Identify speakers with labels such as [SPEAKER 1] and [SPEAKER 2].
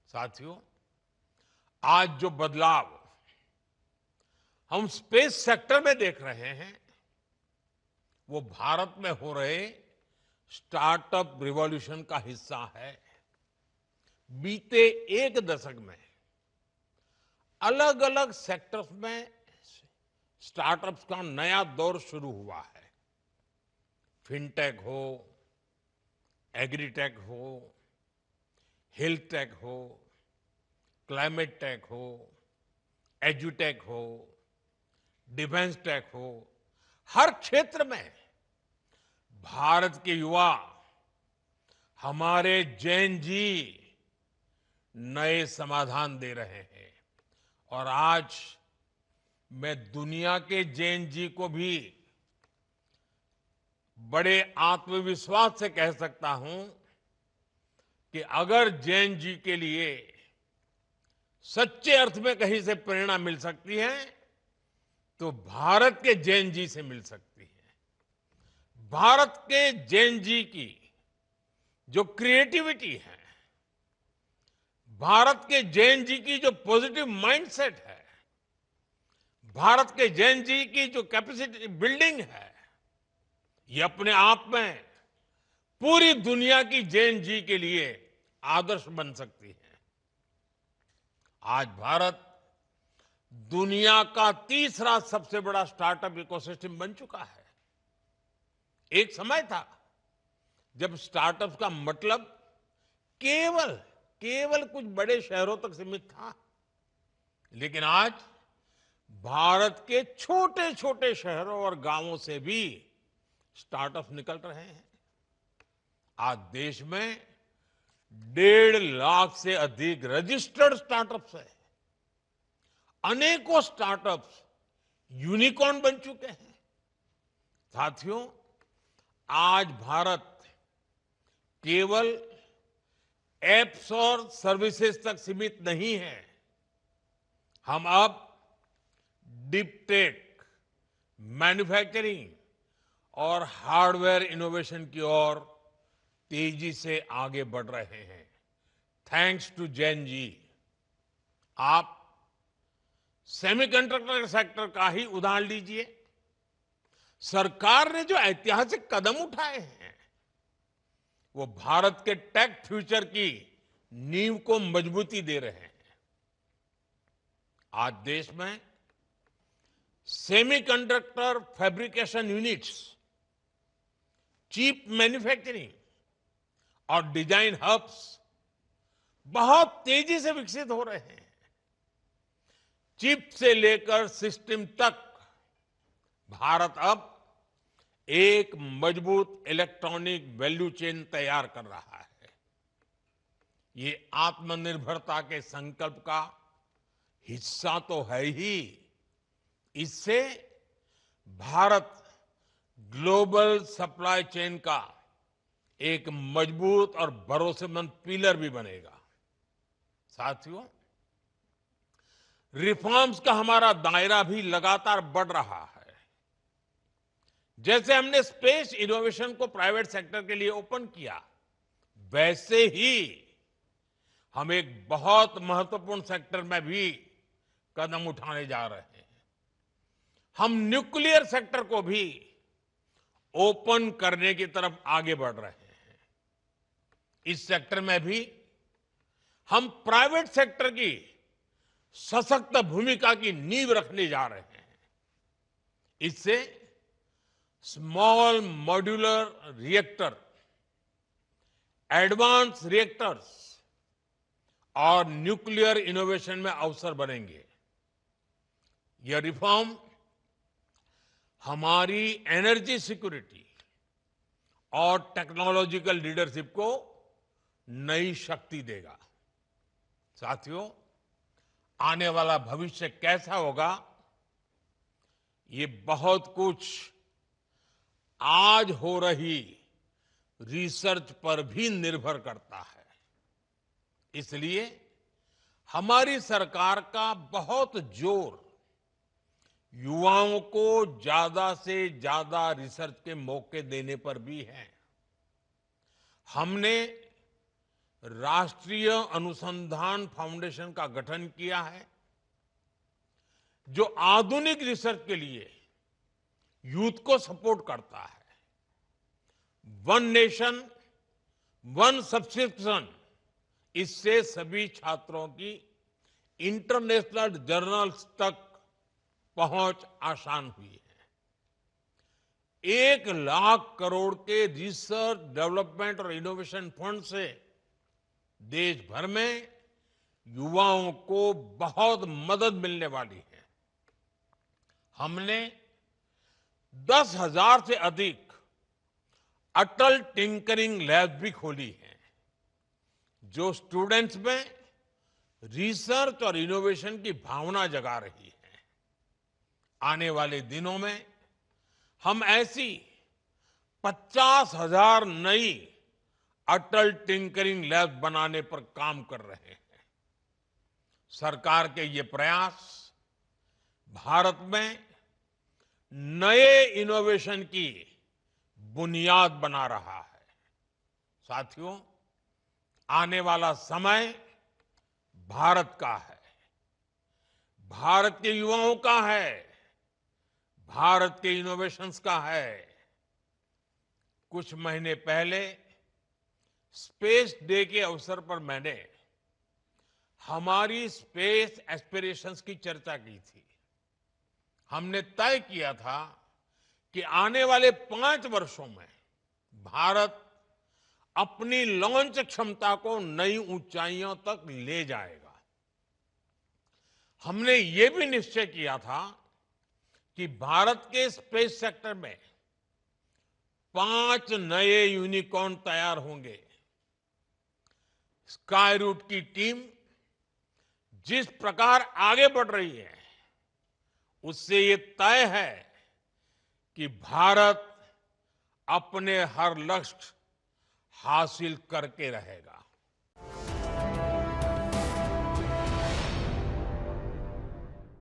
[SPEAKER 1] साथियों, आज जो बदलाव हम स्पेस सेक्टर में देख रहे हैं, वो भारत में हो रहे स्टार्टअप रिवॉल्यूशन का हिस्सा है। बीते एक दशक में अलग अलग सेक्टर्स में स्टार्टअप्स का नया दौर शुरू हुआ है। फिनटेक हो, एग्रीटेक हो, हेल्थ टेक हो, क्लाइमेट टेक हो, एजुटेक हो, डिफेंस टेक हो, हर क्षेत्र में भारत के युवा, हमारे जैन जी नए समाधान दे रहे हैं। और आज मैं दुनिया के जैन जी को भी बड़े आत्मविश्वास से कह सकता हूं कि अगर जैन जी के लिए सच्चे अर्थ में कहीं से प्रेरणा मिल सकती है तो भारत के जैन जी से मिल सकती है। भारत के जैन जी की जो क्रिएटिविटी है, भारत के जैन जी की जो पॉजिटिव माइंडसेट है, भारत के जैन जी की जो कैपेसिटी बिल्डिंग है, ये अपने आप में पूरी दुनिया की जैन जी के लिए आदर्श बन सकती है। आज भारत दुनिया का तीसरा सबसे बड़ा स्टार्टअप इकोसिस्टम बन चुका है। एक समय था जब स्टार्टअप का मतलब केवल केवल कुछ बड़े शहरों तक सीमित था, लेकिन आज भारत के छोटे छोटे शहरों और गांवों से भी स्टार्टअप निकल रहे हैं। आज देश में 1.5 लाख से अधिक रजिस्टर्ड स्टार्टअप्स है। अनेकों स्टार्टअप्स यूनिकॉर्न बन चुके हैं। साथियों, आज भारत केवल एप्स और सर्विसेज तक सीमित नहीं है। हम अब डीप टेक, मैन्युफैक्चरिंग और हार्डवेयर इनोवेशन की ओर तेजी से आगे बढ़ रहे हैं। Thanks to Jain ji. आप सेमीकंडक्टर सेक्टर का ही उदाहरण लीजिए। सरकार ने जो ऐतिहासिक कदम उठाए हैं, वो भारत के टेक फ्यूचर की नींव को मजबूती दे रहे हैं। आज देश में semiconductor fabrication units, chip manufacturing और डिजाइन हब्स बहुत तेजी से विकसित हो रहे हैं। चिप से लेकर सिस्टम तक भारत अब एक मजबूत इलेक्ट्रॉनिक वैल्यू चेन तैयार कर रहा है। ये आत्मनिर्भरता के संकल्प का हिस्सा तो है ही। इससे भारत ग्लोबल सप्लाई चेन का एक मजबूत और भरोसेमंद पिलर भी बनेगा। साथियों, रिफॉर्म्स का हमारा दायरा भी लगातार बढ़ रहा है। जैसे हमने स्पेस इनोवेशन को प्राइवेट सेक्टर के लिए ओपन किया, वैसे ही हम एक बहुत महत्वपूर्ण सेक्टर में भी कदम उठाने जा रहे हैं। हम न्यूक्लियर सेक्टर को भी ओपन करने की तरफ आगे बढ़ रहे हैं। इस सेक्टर में भी हम प्राइवेट सेक्टर की सशक्त भूमिका की नींव रखने जा रहे हैं। इससे small modular reactor, advance reactors और न्यूक्लियर इनोवेशन में अवसर बनेंगे। यह रिफॉर्म हमारी एनर्जी सिक्योरिटी और टेक्नोलॉजिकल लीडरशिप को नई शक्ति देगा। साथियों, आने वाला भविष्य कैसा होगा, ये बहुत कुछ आज हो रही रिसर्च पर भी निर्भर करता है। इसलिए हमारी सरकार का बहुत जोर युवाओं को ज्यादा से ज्यादा रिसर्च के मौके देने पर भी है। हमने राष्ट्रीय अनुसंधान फाउंडेशन का गठन किया है, जो आधुनिक रिसर्च के लिए यूथ को सपोर्ट करता है। वन नेशन वन सब्सक्रिप्शन, इससे सभी छात्रों की इंटरनेशनल जर्नल्स तक पहुंच आसान हुई है। 1 लाख करोड़ के रिसर्च डेवलपमेंट और इनोवेशन फंड से देश भर में युवाओं को बहुत मदद मिलने वाली है। हमने 10,000 से अधिक अटल टिंकरिंग लैब भी खोली है, जो स्टूडेंट्स में रिसर्च और इनोवेशन की भावना जगा रही है। आने वाले दिनों में हम ऐसी 50,000 नई अटल टिंकरिंग लैब बनाने पर काम कर रहे हैं। सरकार के ये प्रयास भारत में नए इनोवेशन की बुनियाद बना रहा है। साथियों, आने वाला समय भारत का है, भारत के युवाओं का है, भारत के इनोवेशंस का है। कुछ महीने पहले स्पेस डे के अवसर पर मैंने हमारी स्पेस एस्पिरेशंस की चर्चा की थी। हमने तय किया था कि आने वाले 5 वर्षों में भारत अपनी लॉन्च क्षमता को नई ऊंचाइयों तक ले जाएगा। हमने ये भी निश्चय किया था कि भारत के स्पेस सेक्टर में 5 नए यूनिकॉर्न तैयार होंगे। स्काईरूट की टीम जिस प्रकार आगे बढ़ रही है, उससे ये तय है कि भारत अपने हर लक्ष्य हासिल करके रहेगा।